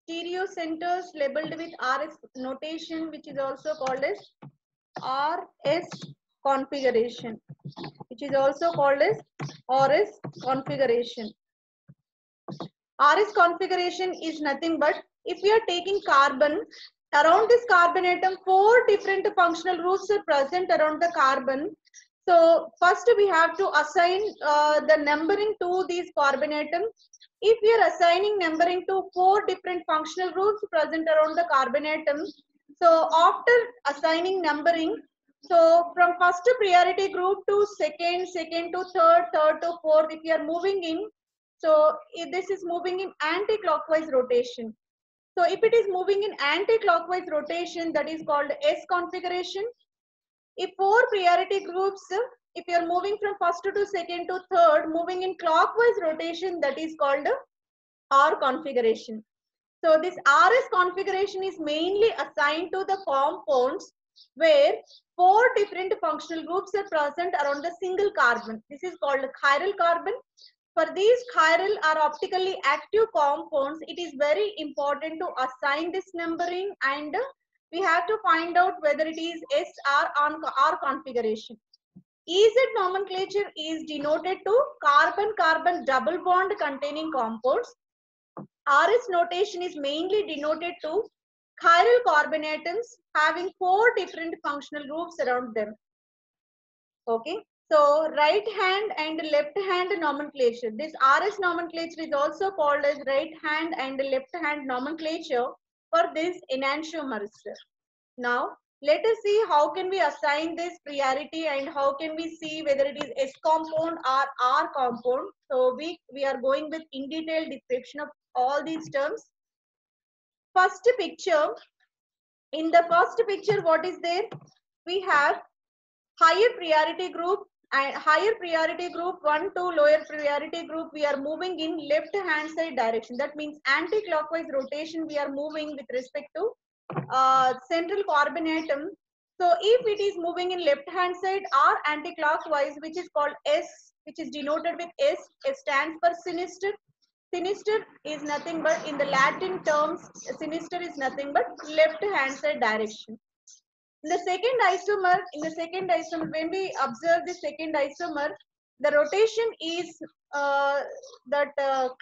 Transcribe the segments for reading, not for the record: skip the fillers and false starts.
stereo centers labeled with RS notation, which is also called as RS configuration, which is also called as RS configuration. RS configuration is nothing but if we are taking carbon, around this carbon atom, 4 different functional groups are present around the carbon. So first we have to assign the numbering to these carbon atoms. If we are assigning numbering to 4 different functional groups present around the carbon atom, so after assigning numbering, so from first priority group to second, second to third, third to fourth, if you are moving in, so if this is moving in anti-clockwise rotation. So if it is moving in anti-clockwise rotation, that is called S configuration. If 4 priority groups, if you are moving from first to second to third, moving in clockwise rotation, that is called R configuration. So this RS configuration is mainly assigned to the compounds where 4 different functional groups are present around the single carbon. This is called chiral carbon. For these chiral or optically active compounds, it is very important to assign this numbering, and we have to find out whether it is S or R configuration. EZ nomenclature is denoted to carbon-carbon double bond containing compounds. RS notation is mainly denoted to chiral carbon atoms having 4 different functional groups around them. Okay. So right hand and left hand nomenclature. This RS nomenclature is also called as right hand and left hand nomenclature for this enantiomers. Now let us see how can we assign this priority and how can we see whether it is S compound or R compound. So we are going with in detail description of all these terms. First picture. In the first picture, what is there? We have higher priority group and higher priority group 1 to lower priority group. We are moving in left hand side direction. That means anti-clockwise rotation. We are moving with respect to central carbon atom. So if it is moving in left hand side or anti-clockwise, which is called S, which is denoted with S, S stands for sinister. Sinister is nothing but, in the Latin terms, sinister is nothing but left hand side direction. In the second isomer, when we observe the second isomer, the rotation is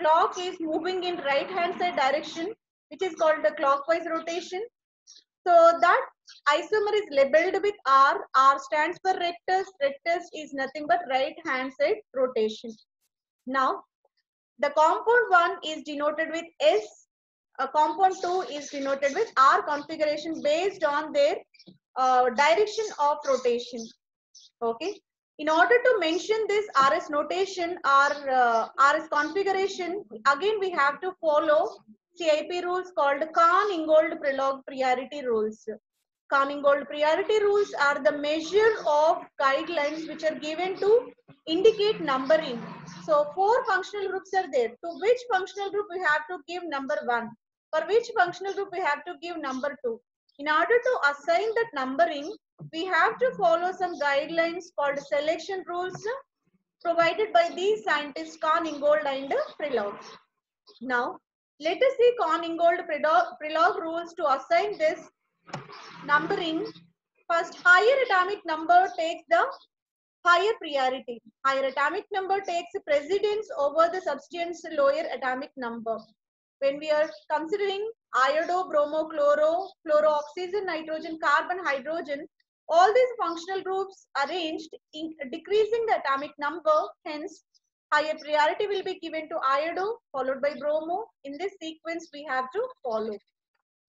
clock is moving in right hand side direction, which is called the clockwise rotation. So that isomer is labeled with R. R stands for rectus. Rectus is nothing but right hand side rotation. Now the compound 1 is denoted with S. Compound 2 is denoted with R configuration based on their direction of rotation. Okay. In order to mention this RS notation or RS configuration, again we have to follow CIP rules called Kahn-Ingold priority rules. Kahn-Ingold priority rules are the measure of guidelines which are given to indicate numbering. So 4 functional groups are there. To which functional group we have to give number 1? For which functional group we have to give number 2? In order to assign that numbering, we have to follow some guidelines called selection rules provided by these scientists Kahn-Ingold and Prelog. Now, let us see Kahn-Ingold-Prelog rules to assign this numbering. First, higher atomic number takes the higher priority. Higher atomic number takes precedence over the substance lower atomic number. When we are considering iodo, bromo, chloro, oxygen, nitrogen, carbon, hydrogen, all these functional groups arranged in decreasing the atomic number. Hence, higher priority will be given to iodo, followed by bromo. In this sequence, we have to follow.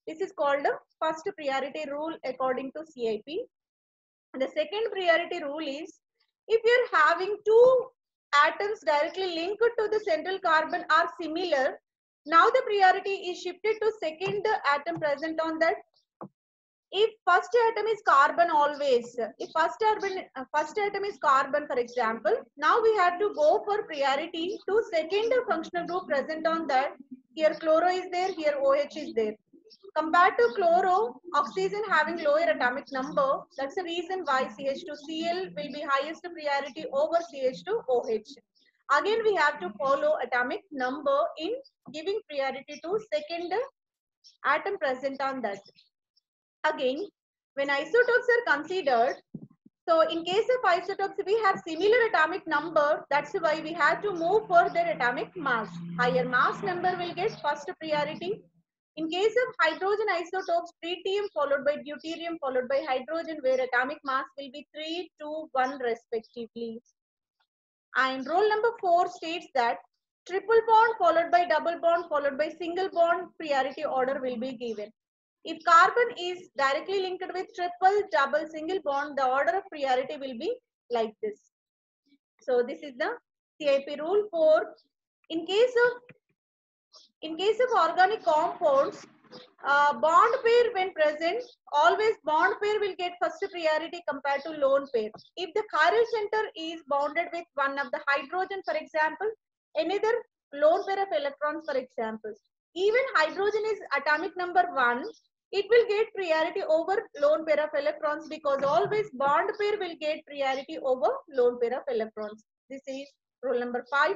This is called the first priority rule according to CIP. And the second priority rule is, if you are having 2 atoms directly linked to the central carbon are similar, now the priority is shifted to second atom present on that. If first atom is carbon always, if first atom is carbon, for example, now we have to go for priority to second functional group present on that. Here chloro is there, here OH is there. Compared to chloro, oxygen having lower atomic number, that's the reason why CH2Cl will be highest priority over CH2OH. Again, we have to follow atomic number in giving priority to second atom present on that. Again, when isotopes are considered, so in case of isotopes, we have similar atomic number. That's why we have to move for their atomic mass. Higher mass number will get first priority. In case of hydrogen isotopes, tritium followed by deuterium followed by hydrogen, where atomic mass will be 3, 2, 1 respectively. And rule number 4 states that triple bond followed by double bond followed by single bond priority order will be given. If carbon is directly linked with triple, double, single bond, the order of priority will be like this. So this is the CIP rule 4. In case of organic compounds, bond pair when present, always bond pair will get first priority compared to lone pair. If the chiral center is bounded with one of the hydrogen, for example, another lone pair of electrons, for example, even hydrogen is atomic number 1, it will get priority over lone pair of electrons, because always bond pair will get priority over lone pair of electrons. This is rule number 5.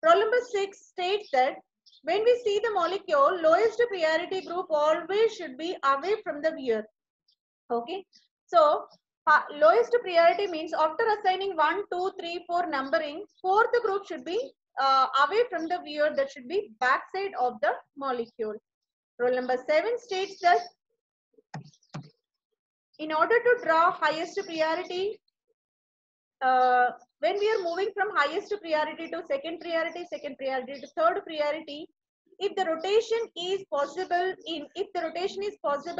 Rule number 6 states that when we see the molecule, lowest priority group always should be away from the viewer. Okay. So, lowest priority means after assigning 1, 2, 3, 4 numbering, fourth group should be away from the viewer, that should be backside of the molecule. Rule number 7 states that in order to draw highest priority, when we are moving from highest priority to second priority to third priority, if the rotation is possible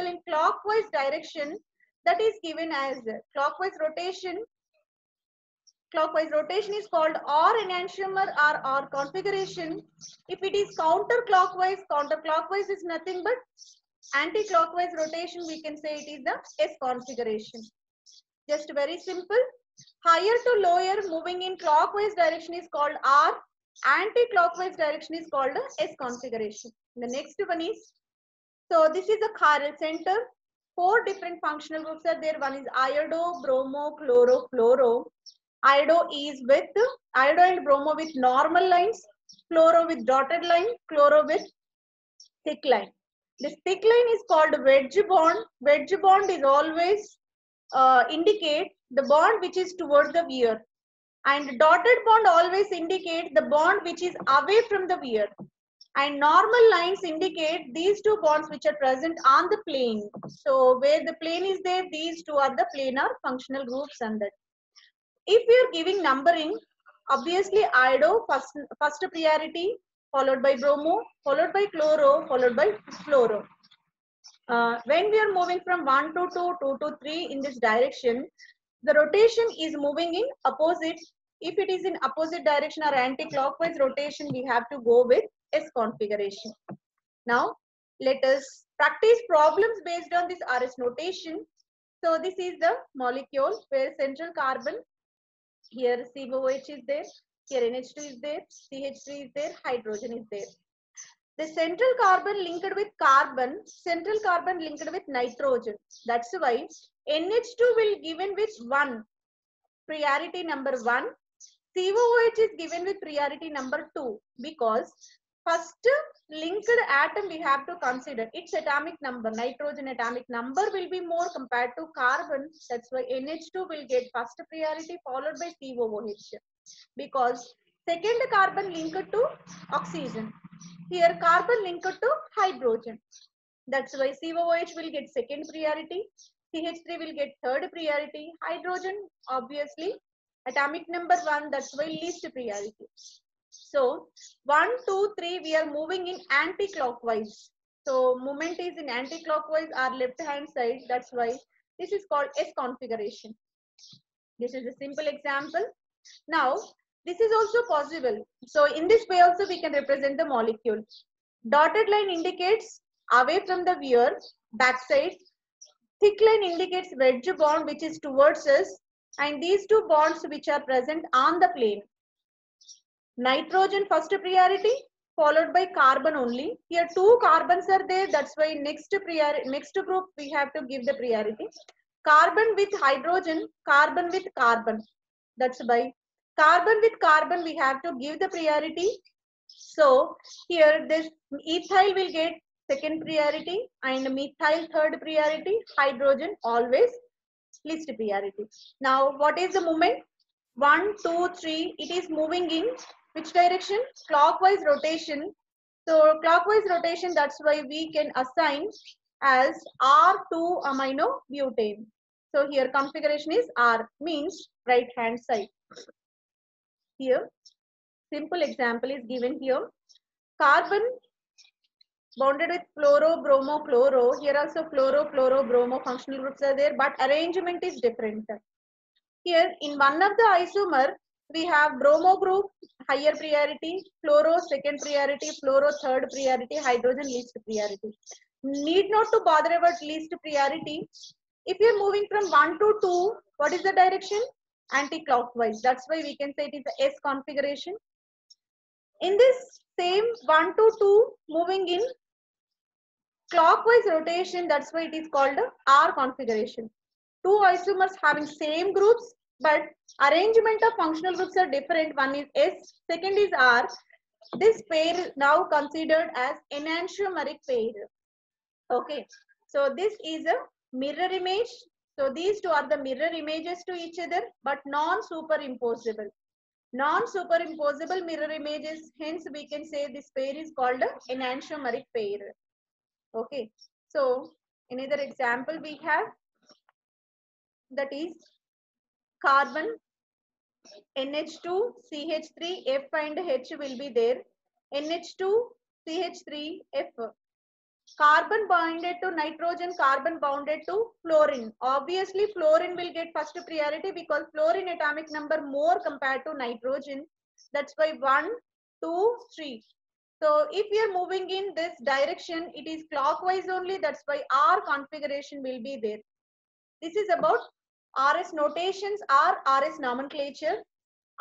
in clockwise direction, that is given as clockwise rotation. Clockwise rotation is called or enantiomer or R configuration. If it is counterclockwise is nothing but anti-clockwise rotation, we can say it is the S configuration. Just very simple. Higher to lower moving in clockwise direction is called R. Anti-clockwise direction is called S configuration. The next one is, so this is a chiral center. 4 different functional groups are there. One is iodo, bromo, chloro, fluoro. Iodo and bromo with normal lines, fluoro with dotted line, chloro with thick line. This thick line is called wedge bond. Wedge bond is always indicate the bond which is towards the weir, and dotted bond always indicate the bond which is away from the weir, and normal lines indicate these two bonds which are present on the plane. So where the plane is there, these two are the planar functional groups. And that if we are giving numbering, obviously iodo first priority, followed by bromo, followed by chloro, followed by fluoro. When we are moving from 1 to 2, 2 to 3 in this direction, the rotation is moving in opposite. If it is in opposite direction or anti-clockwise rotation, we have to go with S configuration. Now, let us practice problems based on this RS notation. So, this is the molecule where central carbon, here COOH is there, here NH2 is there, CH3 is there, hydrogen is there. The central carbon linked with carbon, central carbon linked with nitrogen. That's why NH2 will given with 1, priority number 1. COOH is given with priority number 2, because first linked atom we have to consider its atomic number. Nitrogen atomic number will be more compared to carbon. That's why NH2 will get first priority followed by COOH, because second carbon linked to oxygen. Here carbon linked to hydrogen. That's why COOH will get second priority. CH3 will get third priority. Hydrogen obviously atomic number 1, that's why least priority. So 1, 2, 3 we are moving in anti-clockwise. So movement is in anti-clockwise or left hand side. That's why this is called S configuration. This is a simple example. Now this is also possible. So in this way also we can represent the molecule. Dotted line indicates away from the weir, backside. Thick line indicates wedge bond which is towards us, and these two bonds which are present on the plane. Nitrogen first priority followed by carbon only. Here 2 carbons are there. That's why next group we have to give the priority. Carbon with hydrogen, carbon with carbon. That's why carbon with carbon we have to give the priority. So here this ethyl will get second priority, and methyl third priority, hydrogen always least priority. Now, what is the movement? 1, 2, 3. It is moving in which direction? Clockwise rotation. So, clockwise rotation, that's why we can assign as R2 amino butane. So, here configuration is R, means right hand side. Here, simple example is given here. Carbon bonded with fluoro, bromo, chloro. Here also fluoro, fluoro, bromo functional groups are there, but arrangement is different. Here in one of the isomer, we have bromo group, higher priority, fluoro second priority, fluoro third priority, hydrogen least priority. Need not to bother about least priority. If you are moving from 1 to 2, what is the direction? Anti-clockwise. That's why we can say it is the S configuration. In this same 1 to 2 moving in clockwise rotation, that's why it is called the R configuration. Two isomers having same groups, but arrangement of functional groups are different. One is S, second is R. This pair is now considered as enantiomeric pair. Okay, so this is a mirror image. So these two are the mirror images to each other, but non-superimposable. Non-superimposable mirror images, hence we can say this pair is called an enantiomeric pair. Okay, so another example we have, that is carbon NH2 CH3 F and H will be there. NH2 CH3 F. Carbon bonded to nitrogen, carbon bounded to fluorine. Obviously, fluorine will get first priority because fluorine atomic number more compared to nitrogen. That's why 1, 2, 3. So if we are moving in this direction, it is clockwise only. That's why R configuration will be there. This is about RS notations or RS nomenclature.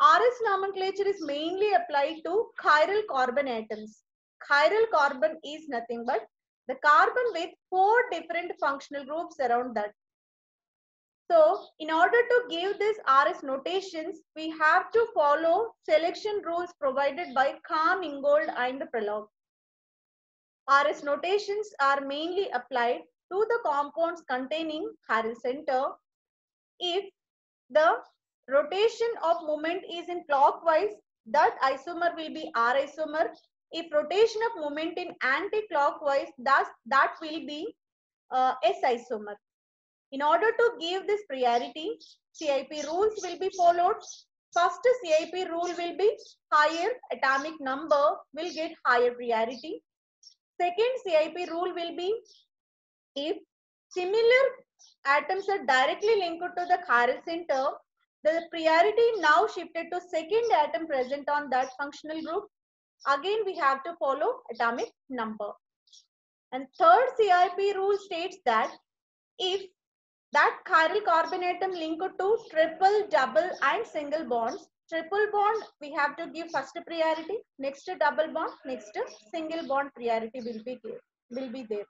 RS nomenclature is mainly applied to chiral carbon atoms. Chiral carbon is nothing but the carbon with 4 different functional groups around that. So, in order to give this RS notations, we have to follow selection rules provided by Kahn-Ingold and Prelog. RS notations are mainly applied to the compounds containing chiral center. If the rotation of moment is in clockwise, that isomer will be R isomer. If rotation of moment in anti-clockwise, that will be S isomer. In order to give this priority, CIP rules will be followed. First CIP rule will be higher atomic number will get higher priority. Second CIP rule will be if similar atoms are directly linked to the chiral center, the priority now shifted to second atom present on that functional group. Again, we have to follow atomic number. And third CIP rule states that if that chiral carbon atom linked to triple, double and single bonds, triple bond we have to give first priority, next double bond, next single bond priority will be there.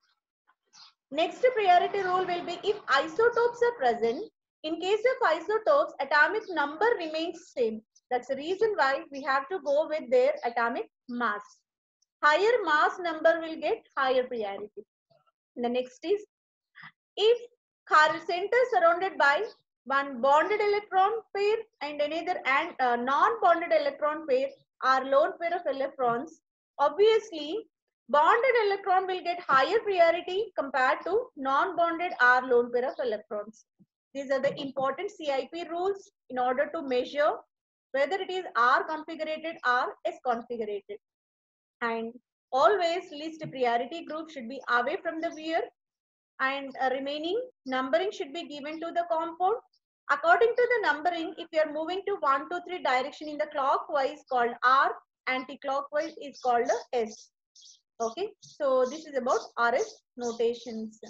Next priority rule will be if isotopes are present. In case of isotopes, atomic number remains same. That's the reason why we have to go with their atomic mass. Higher mass number will get higher priority. The next is if chiral center surrounded by one bonded electron pair and another non-bonded electron pair or lone pair of electrons, obviously bonded electron will get higher priority compared to non-bonded or lone pair of electrons. These are the important CIP rules in order to measure whether it is R configurated or S configurated. And always least priority group should be away from the weir, and remaining numbering should be given to the compound. According to the numbering, if you are moving to 1, 2, 3 direction in the clockwise called R, anti-clockwise is called S. Okay, so this is about RS notations.